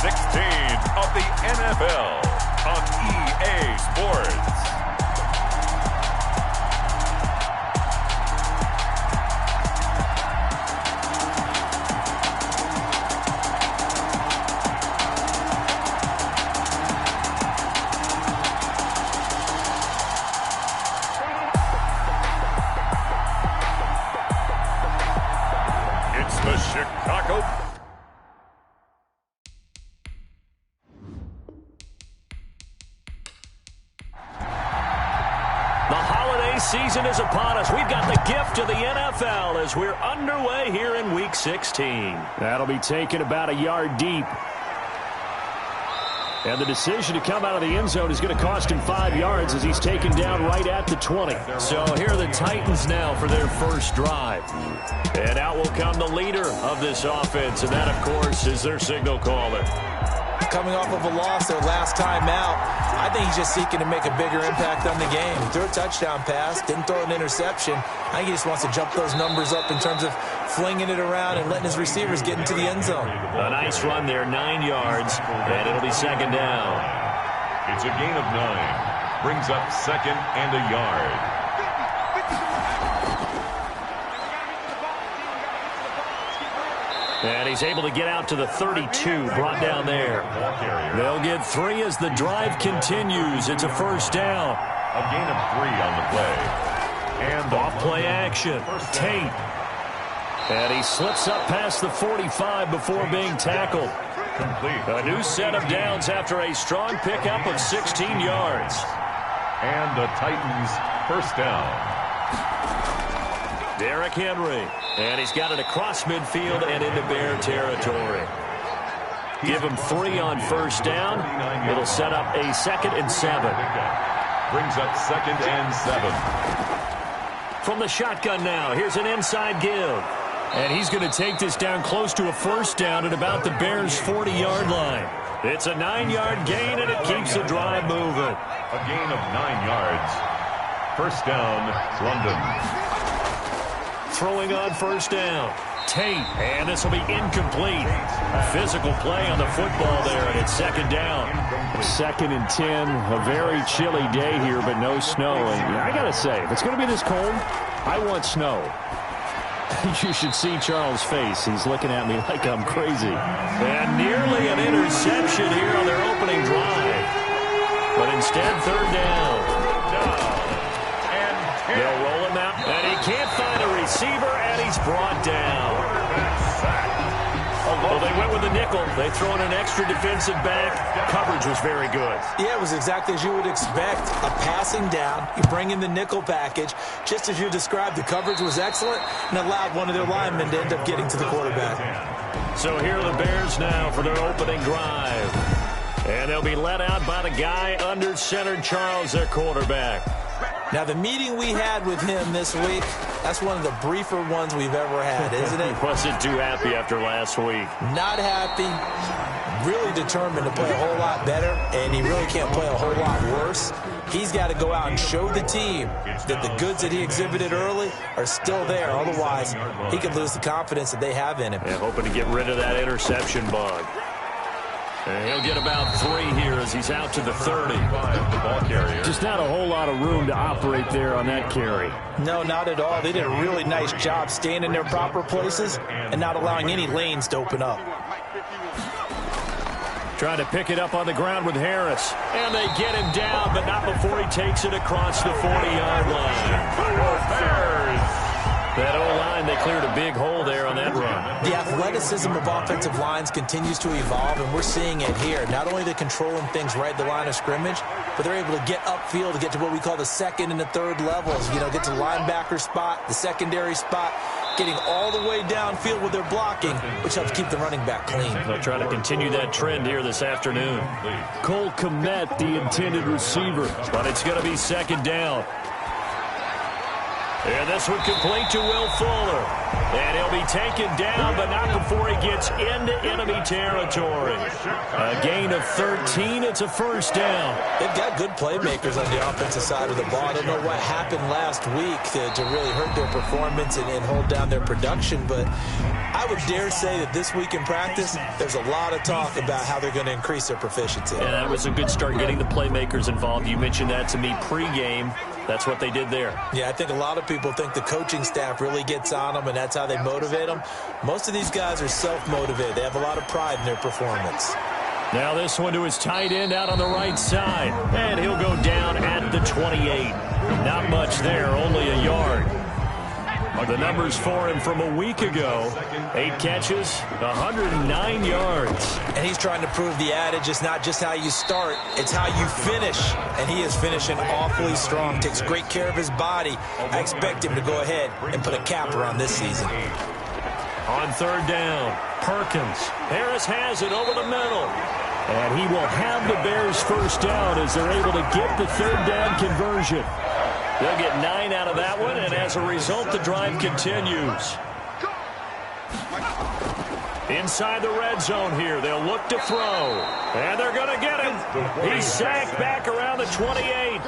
of the NFL on EA Sports. It's the Chicago season is upon us. We've got the gift of the NFL as we're underway here in Week 16. That'll be taken about a yard deep. And the decision to come out of the end zone is going to cost him 5 yards as he's taken down right at the 20. So here are the Titans now for their first drive. And out will come the leader of this offense, and that, of course, is their signal caller. Coming off of a loss their last time out, I think he's just seeking to make a bigger impact on the game. He threw a touchdown pass, didn't throw an interception. I think he just wants to jump those numbers up in terms of flinging it around and letting his receivers get into the end zone. A nice run there, 9 yards, and it'll be second down. It's a gain of 9. Brings up second and a yard. And he's able to get out to the 32, brought down there. They'll get 3 as the drive continues. It's a first down. A gain of 3 on the play. And off play action. Tate. And he slips up past the 45 before being tackled. Complete. A new set of downs after a strong pickup of 16 yards. And the Titans first down. Derrick Henry. And he's got it across midfield and into Bear territory. Give him 3 on first down. It'll set up a 2nd and 7. Brings up 2nd and 7. From the shotgun now, here's an inside give. And he's going to take this down close to a first down at about the Bears' 40-yard line. It's a 9-yard gain, and it keeps the drive moving. A gain of 9 yards. First down, London. Throwing on first down. Tate, and this will be incomplete. Physical play on the football there, and it's second down. 2nd and 10, a very chilly day here, but no snow. And I got to say, if it's going to be this cold, I want snow. You should see Charles' face. He's looking at me like I'm crazy. And nearly an interception here on their opening drive. But instead, third down. They'll roll him out, and he can't find a receiver, and he's brought down. Well, they went with the nickel. They throw in an extra defensive back. Coverage was very good. Yeah, it was exactly as you would expect. A passing down. You bring in the nickel package. Just as you described, the coverage was excellent and allowed one of their linemen to end up getting to the quarterback. So here are the Bears now for their opening drive. And they'll be let out by the guy under center, Charles, their quarterback. Now, the meeting we had with him this week, that's one of the briefer ones we've ever had, isn't it? Wasn't too happy after last week. Not happy. Really determined to play a whole lot better, and he really can't play a whole lot worse. He's got to go out and show the team that the goods that he exhibited early are still there. Otherwise, he could lose the confidence that they have in him. Yeah, hoping to get rid of that interception bug. And he'll get about 3 here as he's out to the 30. The ball carrier. Just not a whole lot of room to operate there on that carry. No, not at all. They did a really nice job staying in their proper places and not allowing any lanes to open up. Trying to pick it up on the ground with Harris. And they get him down, but not before he takes it across the 40-yard line. That O-line, they cleared a big hole there on that run. The athleticism of offensive lines continues to evolve, and we're seeing it here. Not only are they controlling things right at the line of scrimmage, but they're able to get upfield to get to what we call the 2nd and the 3rd levels. You know, get to the linebacker spot, the secondary spot, getting all the way downfield with their blocking, which helps keep the running back clean. They'll try to continue that trend here this afternoon. Cole Kmet, the intended receiver. But it's going to be second down. And this one complete to Will Fuller. And he'll be taken down, but not before he gets into enemy territory. A gain of 13. It's a first down. They've got good playmakers on the offensive side of the ball. I don't know what happened last week to really hurt their performance and hold down their production, but I would dare say that this week in practice, there's a lot of talk about how they're going to increase their proficiency. And that was a good start getting the playmakers involved. You mentioned that to me pregame. That's what they did there. Yeah, I think a lot of people think the coaching staff really gets on them, and that's how they motivate them. Most of these guys are self-motivated. They have a lot of pride in their performance. Now this one to his tight end out on the right side. And he'll go down at the 28. Not much there, only a yard. The numbers for him from a week ago: 8 catches, 109 yards. And he's trying to prove the adage, it's not just how you start, it's how you finish. And he is finishing awfully strong, takes great care of his body. I expect him to go ahead and put a capper on this season. On third down, Perkins. Harris has it over the middle. And he will have the Bears first down as they're able to get the third down conversion. They'll get 9 out of that one, and as a result, the drive continues. Inside the red zone here, they'll look to throw. And they're going to get him. He's sacked back around the 28.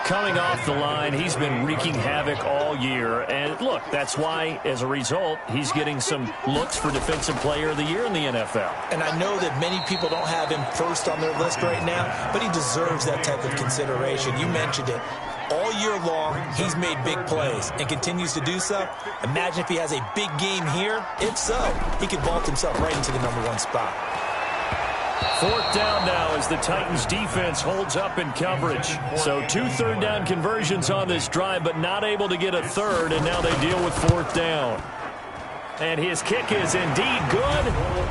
Coming off the line, he's been wreaking havoc all year. And look, that's why, as a result, he's getting some looks for Defensive Player of the Year in the NFL. And I know that many people don't have him first on their list right now, but he deserves that type of consideration. You mentioned it. All year long, he's made big plays and continues to do so. Imagine if he has a big game here. If so, he could vault himself right into the #1 spot. Fourth down now as the Titans defense holds up in coverage. So 2 third down conversions on this drive, but not able to get a third, and now they deal with fourth down. And his kick is indeed good,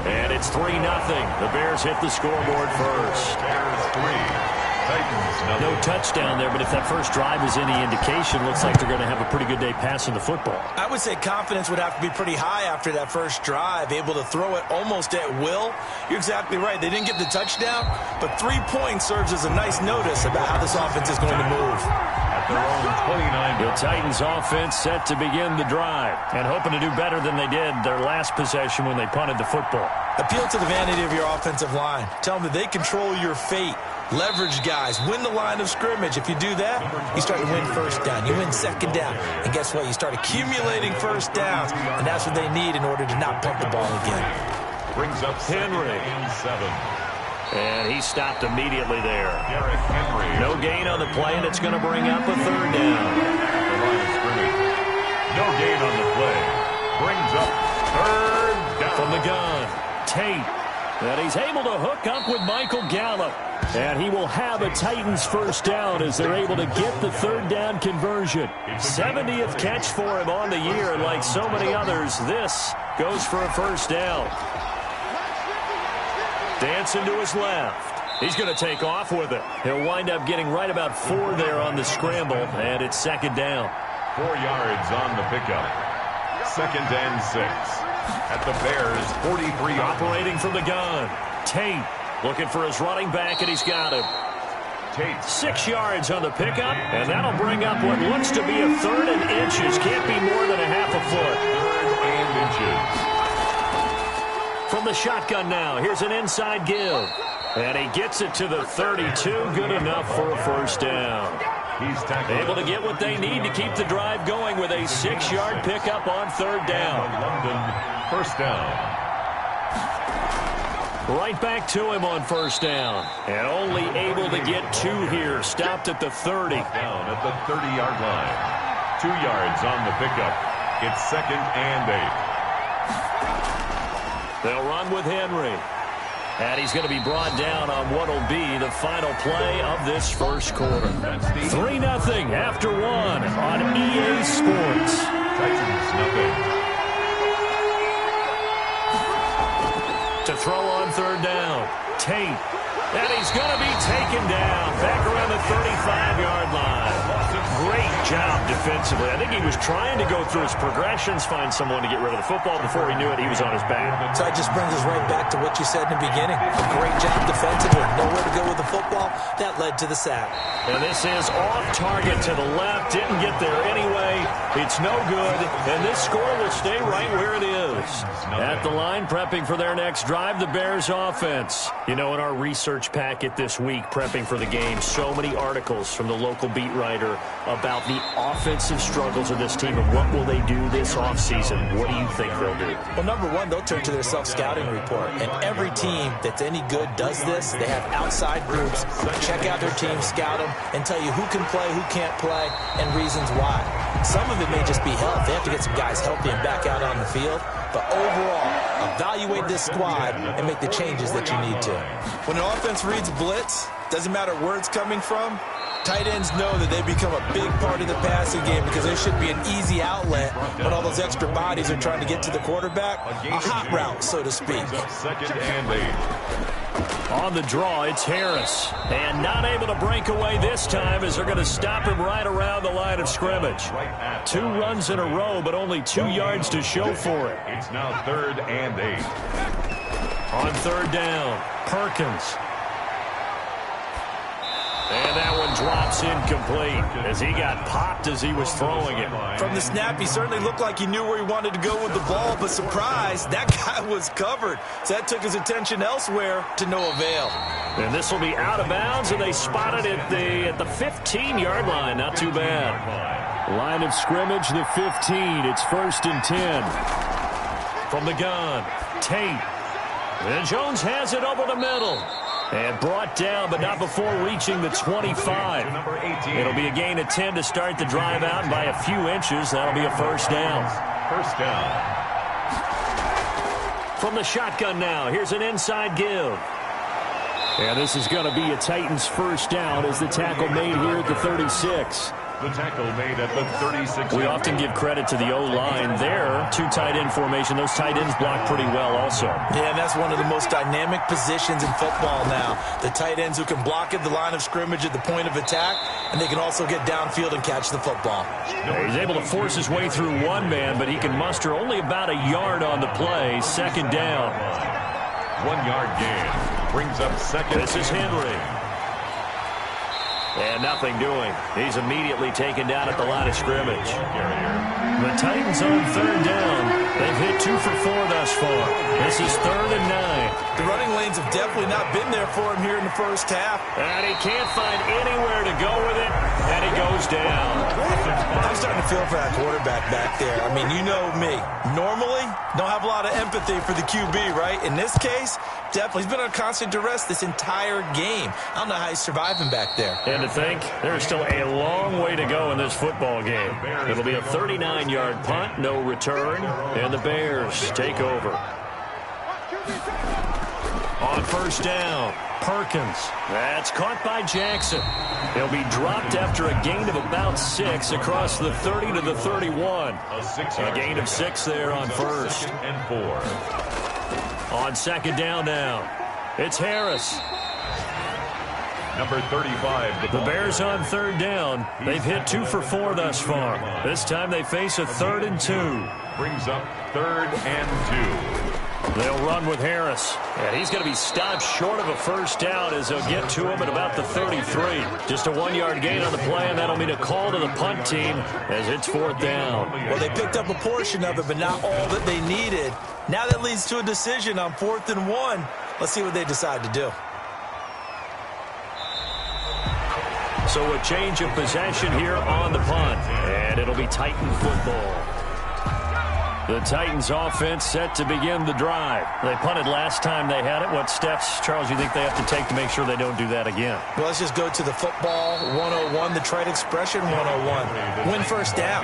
and it's 3-0. The Bears hit the scoreboard first. Bears 3. Titans, no touchdown there, but if that first drive is any indication, looks like they're going to have a pretty good day passing the football. I would say confidence would have to be pretty high after that first drive, able to throw it almost at will. You're exactly right. They didn't get the touchdown, but 3 points serves as a nice notice about how this offense is going to move. At their own 29. The Titans offense set to begin the drive and hoping to do better than they did their last possession when they punted the football. Appeal to the vanity of your offensive line. Tell them that they control your fate. Leverage guys. Win the line of scrimmage. If you do that, you start to win first down. You win second down. And guess what? You start accumulating first downs. And that's what they need in order to not punt the ball again. Brings up Henry. And 7. And he stopped immediately there. Derrick Henry. No gain on the play, and it's going to bring up a third down. The line of scrimmage. No gain on the play. Brings up third down. From the gun, Tate. And he's able to hook up with Michael Gallup. And he will have a Titans first down as they're able to get the third down conversion. 70th catch for him on the year, and like so many others, this goes for a first down. Dancing to his left. He's going to take off with it. He'll wind up getting right about 4 there on the scramble, and it's second down. 4 yards on the pickup. 2nd and 6. At the Bears' 43. Operating from the gun, Tate. Looking for his running back, and he's got him. Tate. 6 yards on the pickup, and that'll bring up what looks to be a third and inches. Can't be more than a half a foot. 3rd and inches. From the shotgun now, here's an inside give. And he gets it to the 32. Good enough for a first down. He's tackled. Able to get what they need to keep the drive going with a 6-yard pickup on third down. London, first down. Right back to him on first down. And only able to get 2 here. Stopped at the 30. Down at the 30-yard line. 2 yards on the pickup. It's 2nd and 8. They'll run with Henry. And he's going to be brought down on what will be the final play of this first quarter. 3-0 after 1 on EA Sports. Titans nothing. To throw on third down. Tate. And he's going to be taken down back around the 35-yard line. Great job defensively. I think he was trying to go through his progressions, find someone to get rid of the football. Before he knew it, he was on his back. So that just brings us right back to what you said in the beginning. A great job defensively. Nowhere to go with the football. That led to the sack. And this is off target to the left. Didn't get there anyway. It's no good. And this score will stay right where it is. At the line, prepping for their next drive, the Bears offense. You know, in our research packet this week, prepping for the game, so many articles from the local beat writer about the offensive struggles of this team and what will they do this offseason. What do you think they'll do? Well, number one, they'll turn to their self-scouting report. And every team that's any good does this. They have outside groups, check out their team, scout them, and tell you who can play, who can't play, and reasons why. Some of it may just be health. They have to get some guys healthy and back out on the field. But overall, evaluate this squad and make the changes that you need to. When an offense reads blitz, doesn't matter where it's coming from, tight ends know that they become a big part of the passing game because there should be an easy outlet when all those extra bodies are trying to get to the quarterback. A hot route, so to speak. Second and 8. On the draw, it's Harris. And not able to break away this time as they're going to stop him right around the line of scrimmage. 2 runs in a row, but only 2 yards to show for it. It's now third and 8. On third down, Perkins. And that one drops incomplete as he got popped as he was throwing it. From the snap, he certainly looked like he knew where he wanted to go with the ball, but surprise, that guy was covered. So that took his attention elsewhere to no avail. And this will be out of bounds, and they spotted it at the 15-yard line. Not too bad. Line of scrimmage, the 15. It's 1st and 10. From the gun, Tate. And Jones has it over the middle. And brought down, but not before reaching the 25. It'll be a gain of 10 to start the drive out by a few inches. That'll be a first down. First down. From the shotgun now, here's an inside give. And this is going to be a Titans first down as the tackle made here at the 36. The tackle made at the 36. We often give credit to the O-line there. 2 tight end formation. Those tight ends block pretty well also. Yeah, and that's one of the most dynamic positions in football now. The tight ends who can block at the line of scrimmage at the point of attack, and they can also get downfield and catch the football. He's able to force his way through one man, but he can muster only about a yard on the play. Second down. 1 yard gain. Brings up second. This is Henry. And nothing doing. He's immediately taken down at the line of scrimmage. The Titans on third down. They've hit 2 for 4 thus far. This is 3rd and 9. The running lanes have definitely not been there for him here in the first half. And he can't find anywhere to go with it, and he goes down. I'm starting to feel for that quarterback back there. I mean, you know me. Normally, don't have a lot of empathy for the QB, right? In this case, definitely. He's been on constant duress this entire game. I don't know how he's surviving back there. And to think, there's still a long way to go in this football game. It'll be a 39-yard punt, no return, and the Bears take over. On first down, Perkins. That's caught by Jackson. He'll be dropped after a gain of about 6 across the 30 to the 31. A gain of 6 there on first. And 4. On second down now, it's Harris. Number 35. The Bears on third down. They've hit 2 for 4 thus far. This time they face a 3rd and 2. Brings up 3rd and 2. They'll run with Harris. And he's going to be stopped short of a first down as they'll get to him at about the 33. Just a 1-yard gain on the play, and that'll mean a call to the punt team as it's 4th down. Well, they picked up a portion of it, but not all that they needed. Now that leads to a decision on 4th and 1. Let's see what they decide to do. So a change of possession here on the punt, and it'll be Titan football. The Titans offense set to begin the drive. They punted last time they had it. What steps, Charles, you think they have to take to make sure they don't do that again? Well, let's just go to the football 101, the trade expression 101. Win first down.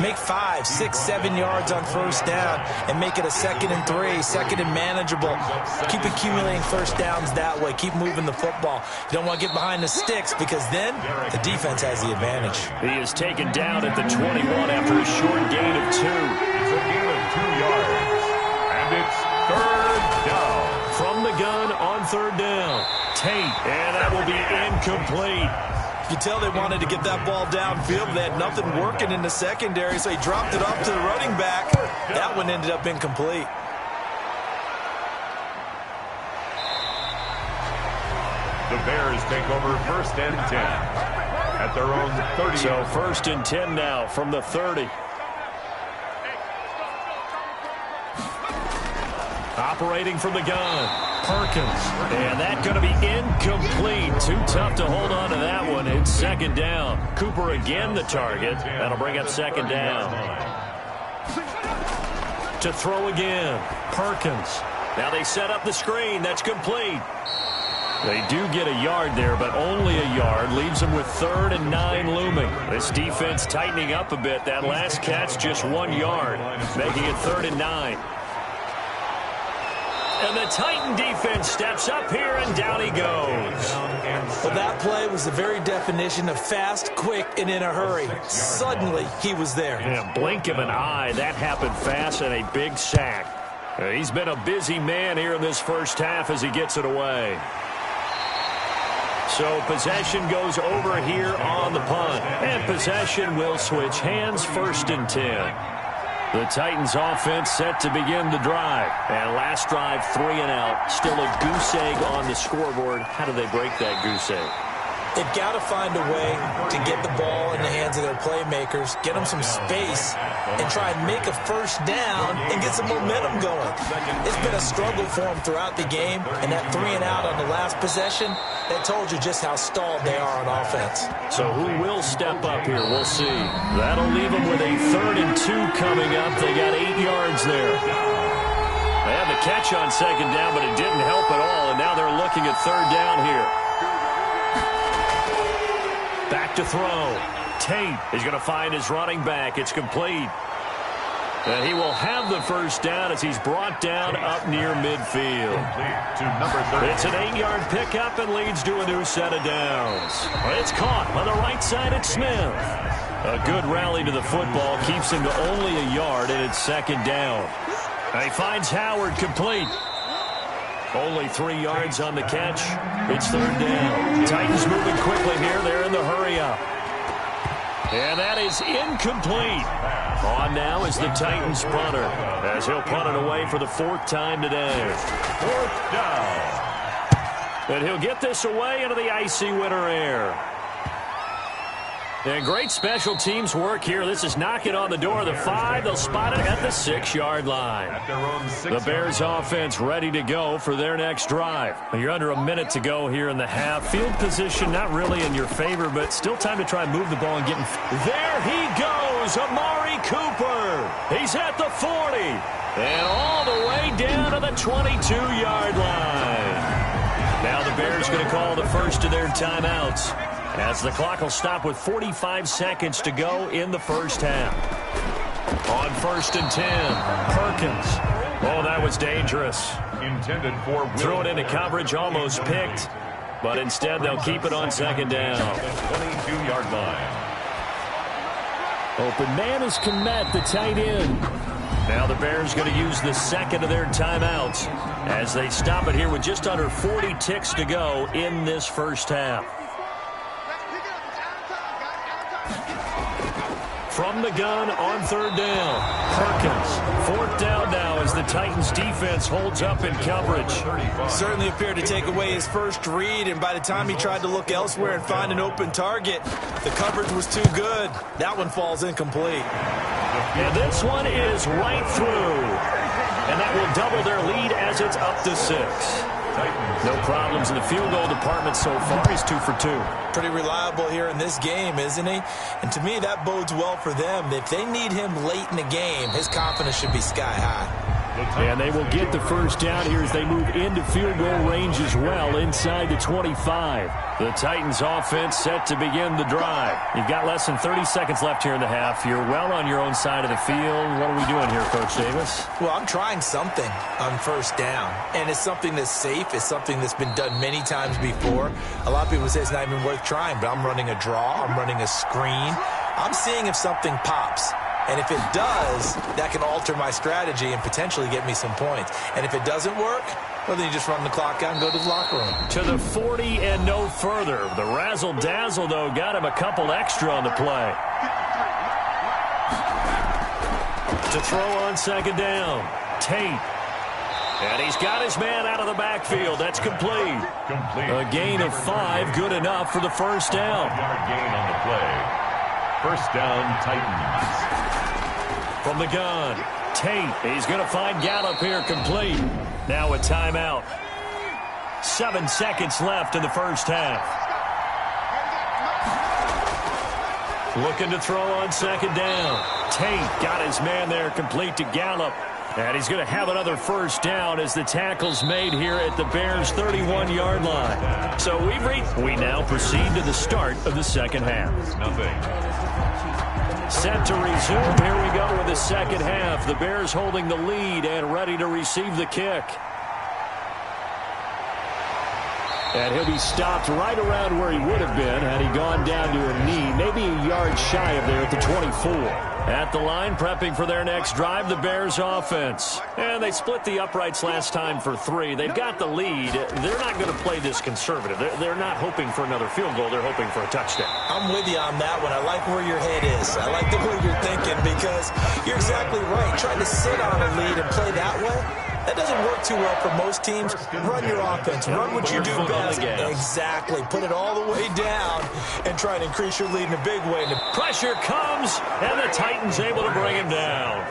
Make 5, 6, 7 yards on first down and make it a 2nd and 3, 2nd and manageable. Keep accumulating first downs that way. Keep moving the football. You don't want to get behind the sticks because then the defense has the advantage. He is taken down at the 21 after a short gain of 2. It's a gain of 2 yards. And it's 3rd down. on third down. Tate, and that will be incomplete. You tell they wanted to get that ball downfield. They had nothing working in the secondary, so he dropped it up to the running back. That one ended up incomplete. The Bears take over 1st and 10 at their own 30. So 1st and 10 now from the 30. Operating from the gun, Perkins. And that's going to be incomplete. Too tough to hold on to that one. It's 2nd down. Cooper again the target. That'll bring up 2nd down. To throw again, Perkins. Now they set up the screen. That's complete. They do get a yard there, but only a yard. Leaves them with 3rd and 9 looming. This defense tightening up a bit. That last catch just 1 yard, making it 3rd and 9. And the Titan defense steps up here, and down he goes. Well, that play was the very definition of fast, quick, and in a hurry. Suddenly, he was there. Yeah, blink of an eye. That happened fast, and a big sack. He's been a busy man here in this first half as he gets it away. So possession goes over here on the punt. And possession will switch hands, 1st and 10. The Titans offense set to begin the drive. And last drive, 3 and out. Still a goose egg on the scoreboard. How do they break that goose egg? They've got to find a way to get the ball in the hands of their playmakers, get them some space, and try and make a 1st down and get some momentum going. It's been a struggle for them throughout the game, and that 3 and out on the last possession, that told you just how stalled they are on offense. So who will step up here? We'll see. That'll leave them with a 3rd and 2 coming up. They got 8 yards there. They had the catch on 2nd down, but it didn't help at all, and now they're looking at 3rd down here. Back to throw. Tate is going to find his running back. It's complete. And he will have the 1st down as he's brought down up near midfield. It's an 8-yard pickup and leads to a new set of downs. It's caught on the right side at Smith. A good rally to the football keeps him to only a yard, and it's 2nd down. And he finds Howard complete. Only 3 yards on the catch. It's 3rd down. Titans moving quickly here. They're in the hurry up. And that is incomplete. On now is the Titans punter, as he'll punt it away for the 4th time today. 4th down. And he'll get this away into the icy winter air. And great special teams work here. This is knocking on the door of the 5. They'll spot it at the 6-yard line. At their own 6 The Bears offense ready to go for their next drive. You're under a minute to go here in the half. Field position not really in your favor, but still time to try and move the ball and get in. There he goes, Amari Cooper. He's at the 40. And all the way down to the 22-yard line. Now the Bears going to call the first of their timeouts, as the clock will stop with 45 seconds to go in the first half. On 1st and 10, Perkins. Oh, that was dangerous. intended for. Threw it into coverage, almost picked, but instead they'll keep it on 2nd down. 22-yard line. Open man is Kmet, the tight end. Now the Bears going to use the 2nd of their timeouts as they stop it here with just under 40 ticks to go in this first half. From the gun on 3rd down, Perkins. 4th down now as the Titans defense holds up in coverage. Certainly appeared to take away his first read, and by the time he tried to look elsewhere and find an open target, the coverage was too good. That one falls incomplete. And this one is right through. And that will double their lead as it's up to 6. No problems in the field goal department so far. He's 2 for 2. Pretty reliable here in this game, isn't he? And to me, that bodes well for them. If they need him late in the game, his confidence should be sky high. And they will get the 1st down here as they move into field goal range as well, inside the 25. The Titans offense set to begin the drive. You've got less than 30 seconds left here in the half. You're well on your own side of the field. What are we doing here, Coach Davis? Well, I'm trying something on 1st down, and it's something that's safe. It's something that's been done many times before. A lot of people say it's not even worth trying, but I'm running a draw. I'm running a screen. I'm seeing if something pops. And if it does, that can alter my strategy and potentially get me some points. And if it doesn't work, Well, then you just run the clock out and go to the locker room. To the 40 and no further. The razzle-dazzle, though, got him a couple extra on the play. To throw on second down. Tate. And he's got his man out of the backfield. That's complete. A gain of 5, good enough for the first down. 5-yard gain on the play. First down, Titans. From the gun, Tate. He's going to find Gallup here, complete. Now a timeout. 7 seconds left in the first half. Looking to throw on second down. Tate got his man there, complete to Gallup. And he's going to have another first down as the tackle's made here at the Bears' 31-yard line. So we now proceed to the start of the second half. Nothing. Set to resume. Here we go with the second half. The Bears holding the lead and ready to receive the kick. And he'll be stopped right around where he would have been had he gone down to a knee, maybe a yard shy of there at the 24. At the line, prepping for their next drive, the Bears offense. And they split the uprights last time for 3. They've got the lead. They're not going to play this conservative. They're not hoping for another field goal. They're hoping for a touchdown. I'm with you on that one. I like where your head is. I like the way you're thinking because you're exactly right. Trying to sit on a lead and play that way, that doesn't work too well for most teams. Run your offense. Run what you do best. Exactly. Put it all the way down and try to increase your lead in a big way. Pressure comes, and the Titans able to bring him down.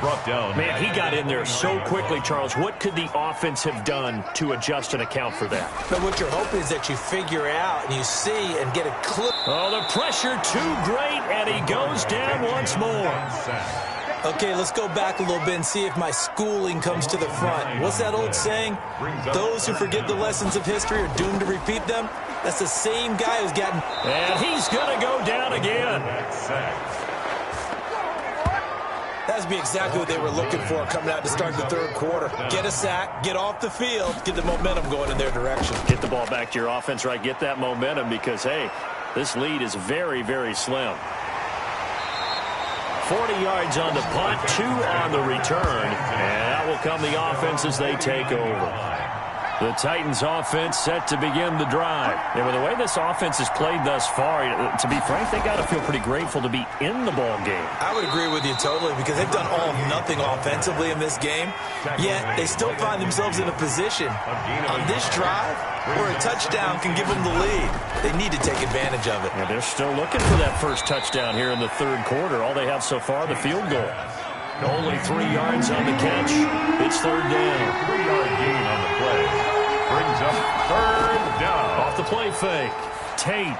Brought down. Man, he got in there so quickly, Charles. What could the offense have done to adjust and account for that? But what you're hoping is that you figure out and you see and get a clip. Oh, the pressure too great, and he goes down once more. Okay, let's go back a little bit and see if my schooling comes to the front. What's that old saying? Those who forget the lessons of history are doomed to repeat them. That's the same guy who's gotten... And he's going to go down again. That would be exactly what they were looking for coming out to start the third quarter. Get a sack, get off the field, get the momentum going in their direction. Get the ball back to your offense, right? Get that momentum because, hey, this lead is very, very slim. 40 yards on the punt, 2 on the return, and that will come the offense as they take over. The Titans offense set to begin the drive. And with the way this offense has played thus far, to be frank, they got to feel pretty grateful to be in the ball game. I would agree with you totally because they've done all nothing offensively in this game, yet they still find themselves in a position on this drive where a touchdown can give them the lead. They need to take advantage of it. And they're still looking for that first touchdown here in the third quarter. All they have so far, the field goal. Only 3 yards on the catch. It's third down. 3-yard gain on the play. Brings up third down. Off the play fake. Tate.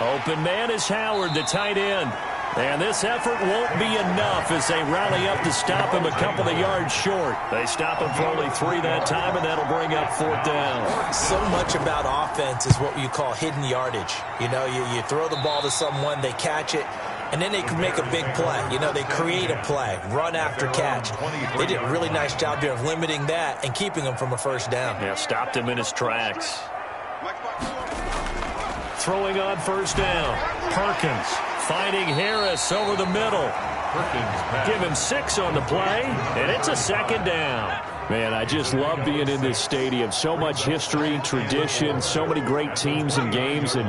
Open man is Howard, the tight end. And this effort won't be enough as they rally up to stop him a couple of yards short. They stop him for only 3 that time, and that'll bring up fourth down. So much about offense is what you call hidden yardage. You know, you throw the ball to someone, they catch it, and then they can make a big play. You know, they create a play, run after catch. They did a really nice job there of limiting that and keeping him from a first down. Yeah, stopped him in his tracks. Throwing on first down. Perkins finding Harris over the middle. Give him 6 on the play, and it's a second down. Man, I just love being in this stadium. So much history, tradition, so many great teams and games, and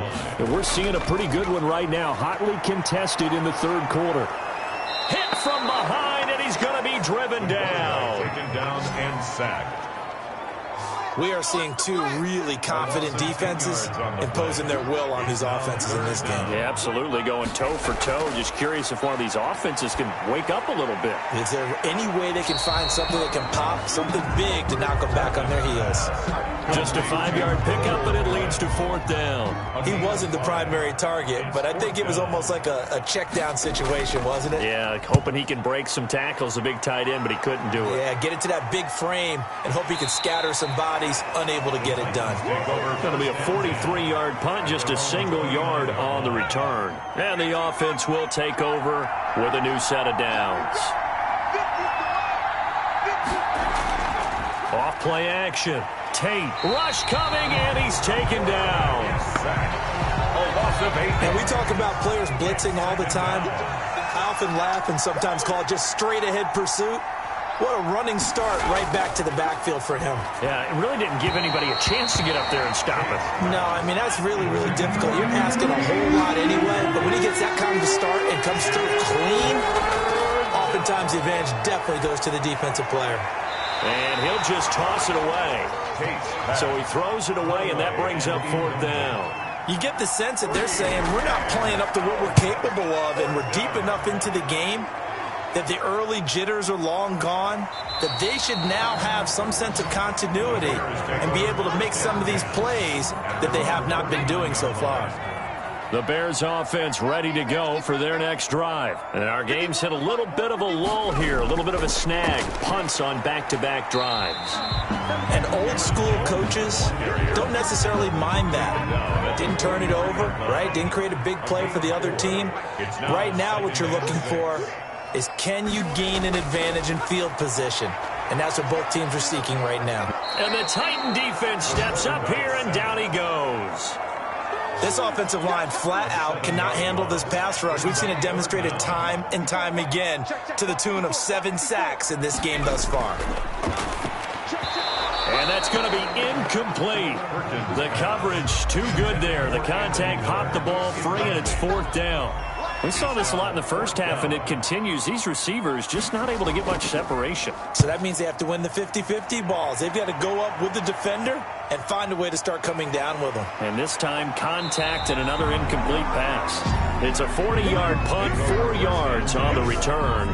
we're seeing a pretty good one right now, hotly contested in the third quarter. Hit from behind, and he's going to be driven down. Taken down and sacked. We are seeing 2 really confident defenses imposing their will on these offenses in this game. Yeah, absolutely, going toe for toe. Just curious if one of these offenses can wake up a little bit. Is there any way they can find something that can pop, something big to knock them back on their heels? Just a 5-yard pickup, and it leads to fourth down. He wasn't the primary target, but I think it was almost like a check down situation, wasn't it? Yeah, hoping he can break some tackles, a big tight end, but he couldn't do it. Yeah, get it to that big frame and hope he can scatter some bodies, unable to get it done. It's going to be a 43-yard punt, just a single yard on the return. And the offense will take over with a new set of downs. Off play action. Tate, rush coming, and he's taken down. A loss of 8. And we talk about players blitzing all the time. I often laugh and sometimes call it just straight-ahead pursuit. What a running start right back to the backfield for him. Yeah, it really didn't give anybody a chance to get up there and stop it. No, I mean, that's really, really difficult. You're asking a whole lot anyway, but when he gets that kind of a start and comes through clean, oftentimes the advantage definitely goes to the defensive player. And he'll just toss it away. So he throws it away, and that brings up 4th down. You get the sense that they're saying we're not playing up to what we're capable of, and we're deep enough into the game that the early jitters are long gone, that they should now have some sense of continuity and be able to make some of these plays that they have not been doing so far. The Bears offense ready to go for their next drive. And our game's hit a little bit of a lull here, a little bit of a snag. Punts on back-to-back drives. And old-school coaches don't necessarily mind that. Didn't turn it over, right? Didn't create a big play for the other team. Right now what you're looking for is, can you gain an advantage in field position? And that's what both teams are seeking right now. And the Titan defense steps up here, and down he goes. This offensive line flat out cannot handle this pass rush. We've seen it demonstrated time and time again to the tune of 7 sacks in this game thus far. And that's going to be incomplete. The coverage too good there. The contact popped the ball free, and it's 4th down. We saw this a lot in the first half, and it continues. These receivers just not able to get much separation. So that means they have to win the 50-50 balls. They've got to go up with the defender and find a way to start coming down with them. And this time, contact and another incomplete pass. It's a 40-yard punt, 4 yards on the return.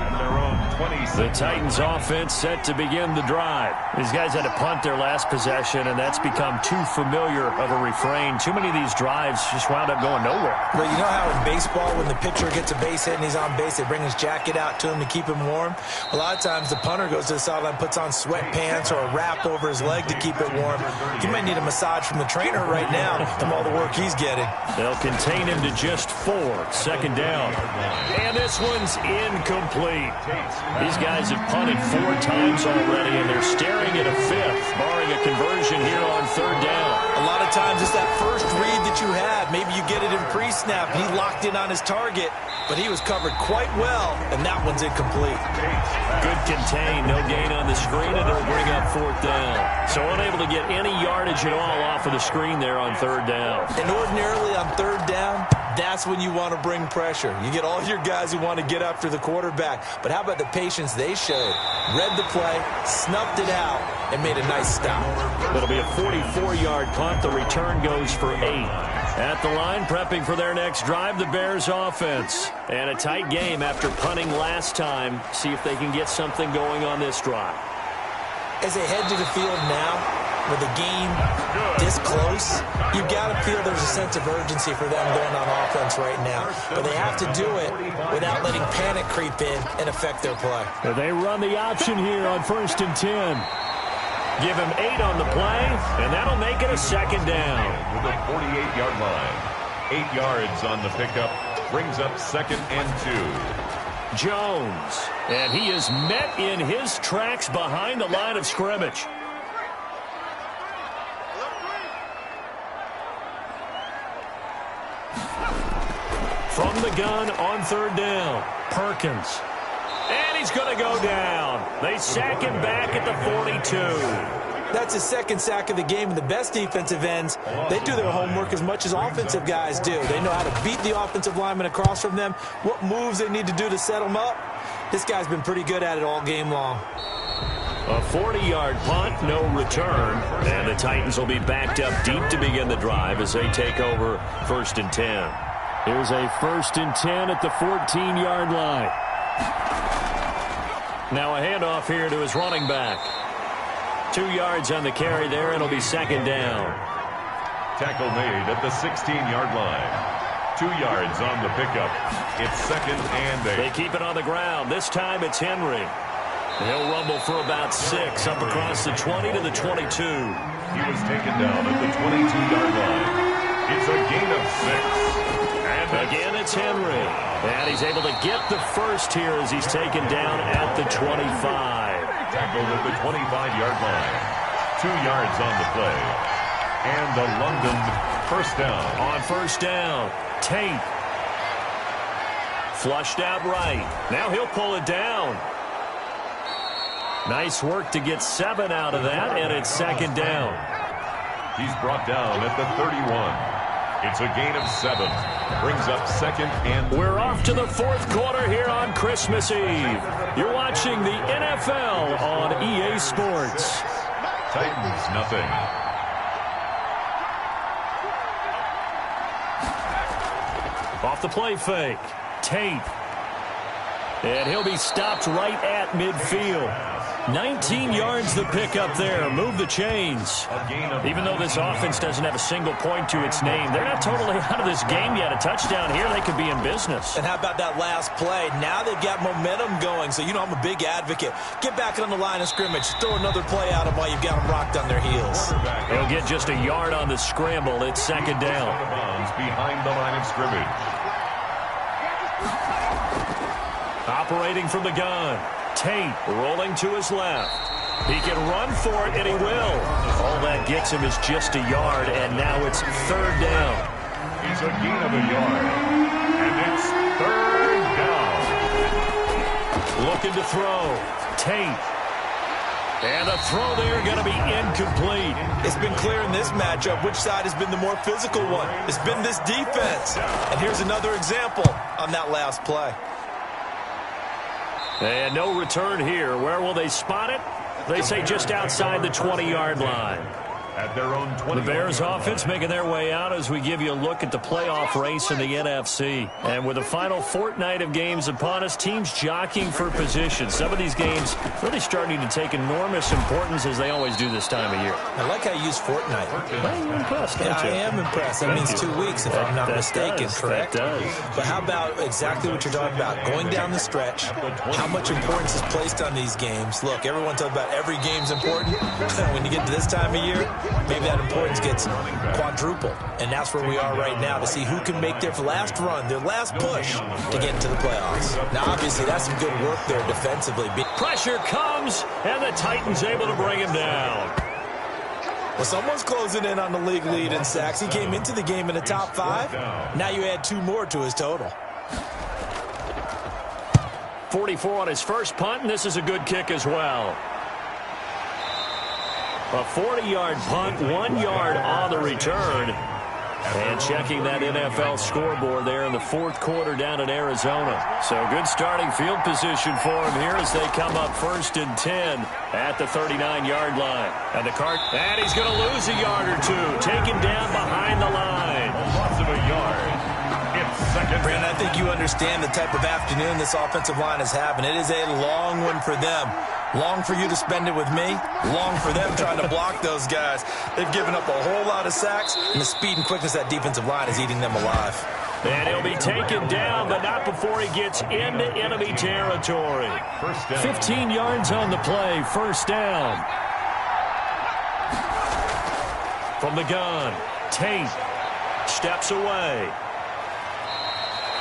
The Titans offense set to begin the drive. These guys had to punt their last possession, and that's become too familiar of a refrain. Too many of these drives just wound up going nowhere. Well, you know how in baseball, when the pitcher gets a base hit and he's on base, they bring his jacket out to him to keep him warm? A lot of times the punter goes to the sideline, puts on sweatpants or a wrap over his leg to keep it warm. He might need a massage from the trainer right now from all the work he's getting. They'll contain him to just 4. 2nd down. And this one's incomplete. These guys have punted 4 times already, and they're staring at a 5th, barring a conversion here on 3rd down. A lot of times it's that first read that you had. Maybe you get it in pre-snap, and he locked in on his target, but he was covered quite well, and that one's incomplete. Good contain, no gain on the screen, and it'll bring up 4th down. So unable to get any yardage at all off of the screen there on 3rd down. And ordinarily on 3rd down, that's when you want to bring pressure. You get all your guys who want to get after the quarterback. But how about the patience they showed? Read the play, snuffed it out, and made a nice stop. It'll be a 44-yard punt. The return goes for 8. At the line, prepping for their next drive, the Bears offense. And a tight game after punting last time. See if they can get something going on this drive. As they head to the field now, with the game this close, you've got to feel there's a sense of urgency for them going on offense right now. But they have to do it without letting panic creep in and affect their play. They run the option here on 1st and 10. Give him 8 on the play, and that'll make it a 2nd down. To the 48-yard line. 8 yards on the pickup. Brings up 2nd and 2. Jones, and he is met in his tracks behind the line of scrimmage. From the gun on 3rd down, Perkins. And he's going to go down. They sack him back at the 42. That's his 2nd sack of the game, and the best defensive ends, they do their homework as much as offensive guys do. They know how to beat the offensive lineman across from them, what moves they need to do to set them up. This guy's been pretty good at it all game long. A 40-yard punt, no return, and the Titans will be backed up deep to begin the drive as they take over 1st and 10. Here's a 1st and 10 at the 14-yard line. Now a handoff here to his running back. 2 yards on the carry there, and it'll be 2nd down. Tackle made at the 16-yard line. 2 yards on the pickup. It's 2nd and 8. They keep it on the ground. This time it's Henry. He'll rumble for about 6 up across the 20 to the 22. He was taken down at the 22-yard line. It's a gain of 6. And again, it's Henry. And he's able to get the first here as he's taken down at the 25. Tackled at the 25-yard line. 2 yards on the play. And the London 1st down. On 1st down, Tate. Flushed out right. Now he'll pull it down. Nice work to get 7 out of that, and it's second down. He's brought down at the 31. It's a gain of 7. Brings up second and... We're off to the fourth quarter here on Christmas Eve. You're watching the NFL on EA Sports. Titans, nothing. Off the play fake. Tate. And he'll be stopped right at midfield. 19 yards the pickup there. Move the chains. Even though this offense doesn't have a single point to its name, they're not totally out of this game yet. A touchdown here, they could be in business. And how about that last play? Now they've got momentum going. So, you know, I'm a big advocate. Get back on the line of scrimmage. Throw another play at them while you've got them rocked on their heels. He'll get just a yard on the scramble. It's second down. Behind the line of scrimmage. Operating from the gun. Tate rolling to his left. He can run for it, and he will. All that gets him is just a yard, and now it's third down. It's a gain of a yard, and it's third down. Looking to throw. Tate. And the throw there going to be incomplete. It's been clear in this matchup which side has been the more physical one. It's been this defense. And here's another example on that last play. And no return here. Where will they spot it? They say just outside the 20-yard line. At their own 20. The Bears offense making their way out as we give you a look at the playoff race in the NFC. And with the final fortnight of games upon us, teams jockeying for position. Some of these games really starting to take enormous importance as they always do this time of year. I like how you use fortnight. Well, you're impressed, Yeah, aren't you? I am impressed. That means 2 weeks, if I'm not mistaken, correct? That does. But how about exactly what you're talking about? Going down the stretch, how much importance is placed on these games. Look, everyone talks about every game's important. When you get to this time of year, maybe that importance gets quadrupled. And that's where we are right now to see who can make their last run, their last push to get into the playoffs. Now, obviously, that's some good work there defensively. Pressure comes, and the Titans able to bring him down. Well, someone's closing in on the league lead in sacks. He came into the game in the top 5. Now you add 2 more to his total. 44 on his first punt, and this is a good kick as well. A 40-yard punt, 1 yard on the return. And checking that NFL scoreboard there in the fourth quarter down in Arizona. So good starting field position for him here as they come up 1st and 10 at the 39-yard line. And the cart, and he's going to lose a yard or 2. Taken down behind the line. Loss of a yard. It's second. Brandon, I think you understand the type of afternoon this offensive line is having. It is a long one for them. Long for you to spend it with me. Long for them trying to block those guys. They've given up a whole lot of sacks, and the speed and quickness of that defensive line is eating them alive. And he'll be taken down, but not before he gets into enemy territory. 15 yards on the play, first down. From the gun, Tate steps away.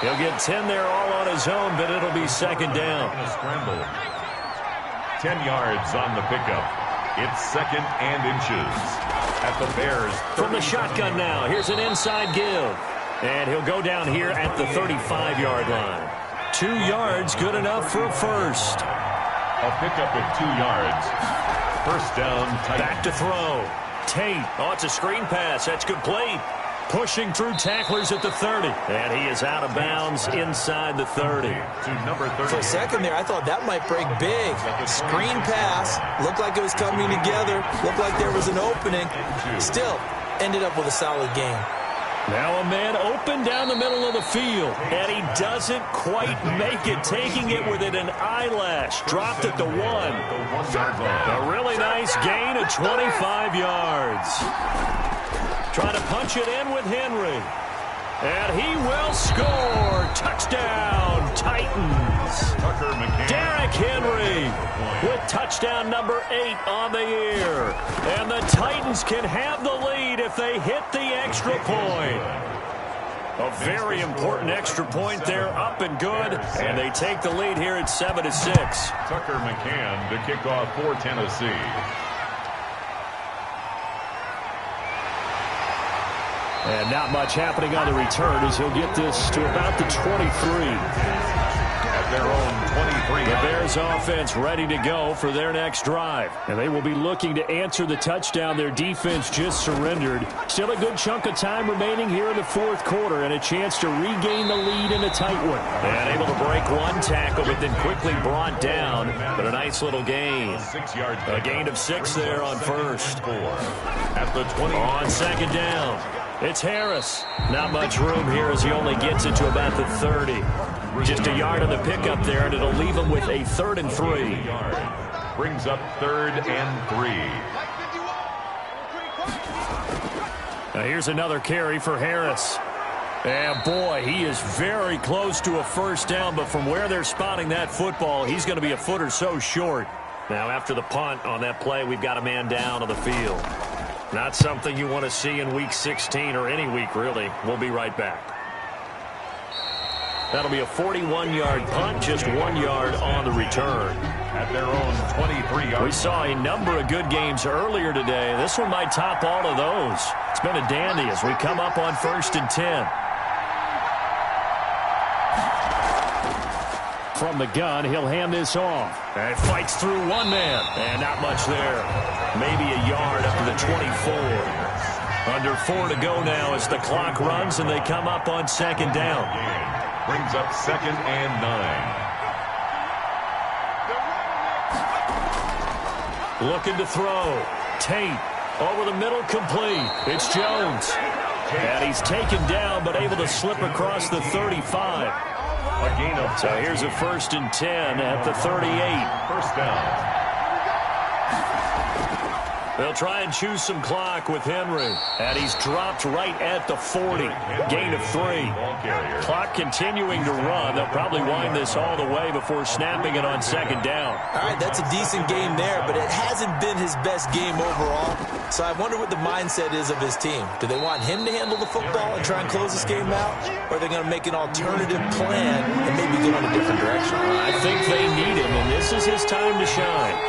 He'll get 10 there all on his own, but it'll be second down. 10 yards on the pickup. It's second and inches at the Bears. From the shotgun now, here's an inside give. And he'll go down here at the 35-yard line. 2 yards, good enough for a first. A pickup of 2 yards. First down. Back to throw. Tate. Oh, it's a screen pass. That's complete. Pushing through tacklers at the 30. And he is out of bounds inside the 30. To number 30. For a second there, I thought that might break big. Screen pass. Looked like it was coming together. Looked like there was an opening. Still, ended up with a solid game. Now a man open down the middle of the field. And he doesn't quite make it. Taking it within an eyelash. Dropped at the 1. A really nice gain of 25 yards. Trying to punch it in with Henry. And he will score. Touchdown, Titans. Tucker McCann. Derrick Henry with touchdown number 8 on the year. And the Titans can have the lead if they hit the extra point. A very important extra point there, up and good. And they take the lead here at 7-6. Tucker McCann to kick off for Tennessee. And not much happening on the return as he'll get this to about the 23. At their own 23. The Bears offense ready to go for their next drive. And they will be looking to answer the touchdown their defense just surrendered. Still a good chunk of time remaining here in the fourth quarter and a chance to regain the lead in a tight one. And able to break one tackle, but then quickly brought down. But a nice little gain. 6 yards. A gain of 6 there on first. At the 20. On second down, it's Harris. Not much room here as he only gets it to about the 30. Just a yard on the pickup there, and it'll leave him with a 3rd and 3. Brings up 3rd and 3. Now here's another carry for Harris. And boy, he is very close to a first down, but from where they're spotting that football, he's going to be a foot or so short. Now after the punt on that play, we've got a man down on the field. Not something you want to see in Week 16 or any week, really. We'll be right back. That'll be a 41-yard punt, just 1 yard on the return. At their own 23-yard. We saw a number of good games earlier today. This one might top all of those. It's been a dandy as we come up on 1st and 10. From the gun, he'll hand this off. And fights through one man. And not much there. Maybe a yard up to the 24. Under 4 to go now as the clock runs and they come up on second down. Brings up 2nd and 9. Looking to throw. Tate over the middle, complete. It's Jones. And he's taken down but able to slip across the 35. A gain of. So here's a 1st and 10 at the 38. First down. They'll try and choose some clock with Henry. And he's dropped right at the 40. Gain of 3. Clock continuing to run. They'll probably wind this all the way before snapping it on second down. All right, that's a decent game there, but it hasn't been his best game overall. So I wonder what the mindset is of his team. Do they want him to handle the football and try and close this game out? Or are they going to make an alternative plan and maybe go in a different direction? I think they need him, and this is his time to shine.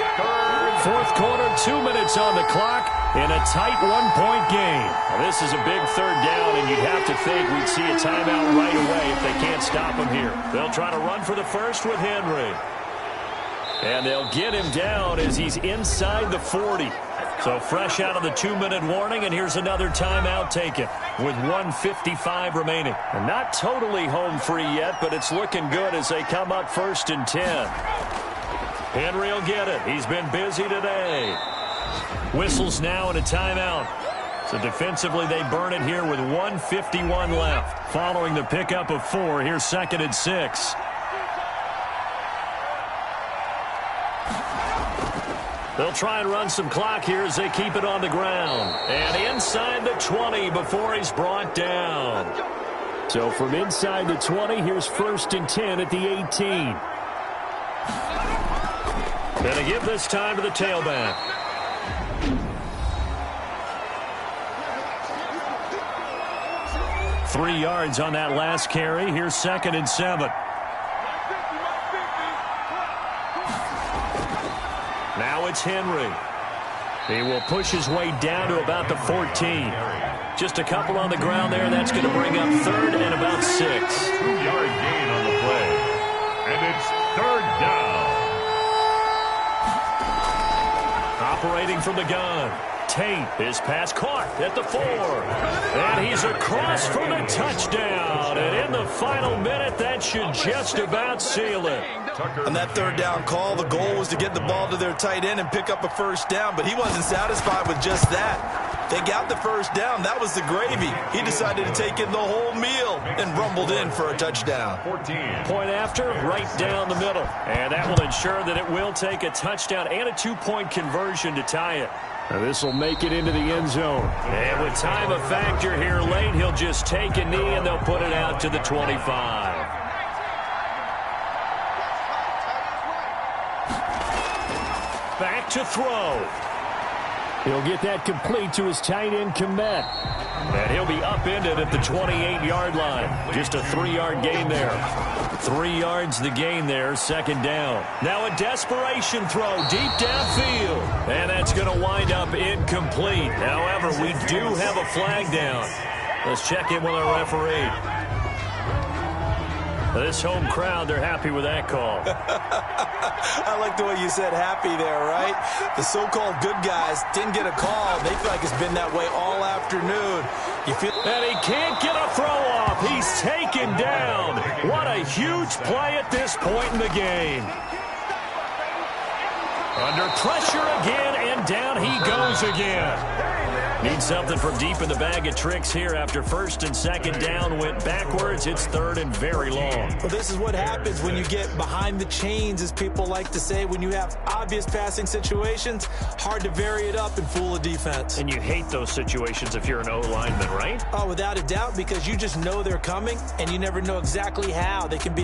Fourth quarter, 2 minutes on the clock in a tight one-point game. Now, this is a big 3rd down, and you'd have to think we'd see a timeout right away if they can't stop him here. They'll try to run for the first with Henry. And they'll get him down as he's inside the 40. So fresh out of the 2-minute warning, and here's another timeout taken with 1:55 remaining. And not totally home free yet, but it's looking good as they come up 1st and 10. Henry will get it. He's been busy today. Whistles now and a timeout. So defensively, they burn it here with 1:51 left. Following the pickup of 4, here's 2nd and 6. They'll try and run some clock here as they keep it on the ground. And inside the 20 before he's brought down. So from inside the 20, here's 1st and 10 at the 18. Gonna give this time to the tailback. Three yards on that last carry. Here's 2nd and 7. Now it's Henry. He will push his way down to about the 14. Just a couple on the ground there. That's going to bring up 3rd and about 6. 2-yard gain on the play. And it's 3rd down. Operating from the gun. Tate, his pass caught at the 4. And he's across for the touchdown. And in the final minute, that should just about seal it. On that 3rd down call, the goal was to get the ball to their tight end and pick up a first down, but he wasn't satisfied with just that. They got the first down. That was the gravy. He decided to take in the whole meal and rumbled in for a touchdown. 14. Point after, right down the middle. And that will ensure that it will take a touchdown and a 2-point conversion to tie it. Now this will make it into the end zone. And with time a factor here late, he'll just take a knee and they'll put it out to the 25. Back to throw. He'll get that complete to his tight end, Kmet. And he'll be upended at the 28-yard line. Just a 3-yard gain there. 3 yards the gain there, 2nd down. Now a desperation throw deep downfield. And that's going to wind up incomplete. However, we do have a flag down. Let's check in with our referee. This home crowd, they're happy with that call. I like the way you said happy there, right? The so-called good guys didn't get a call. They feel like it's been that way all afternoon. And he can't get a throw off. He's taken down. What a huge play at this point in the game. Under pressure again, and down he goes again. Need something from deep in the bag of tricks here after first and second down went backwards. It's third and very long. Well, this is what happens when you get behind the chains, as people like to say. When you have obvious passing situations, hard to vary it up and fool a defense. And you hate those situations if you're an O-lineman, right? Oh, without a doubt, because you just know they're coming, and you never know exactly how. They can be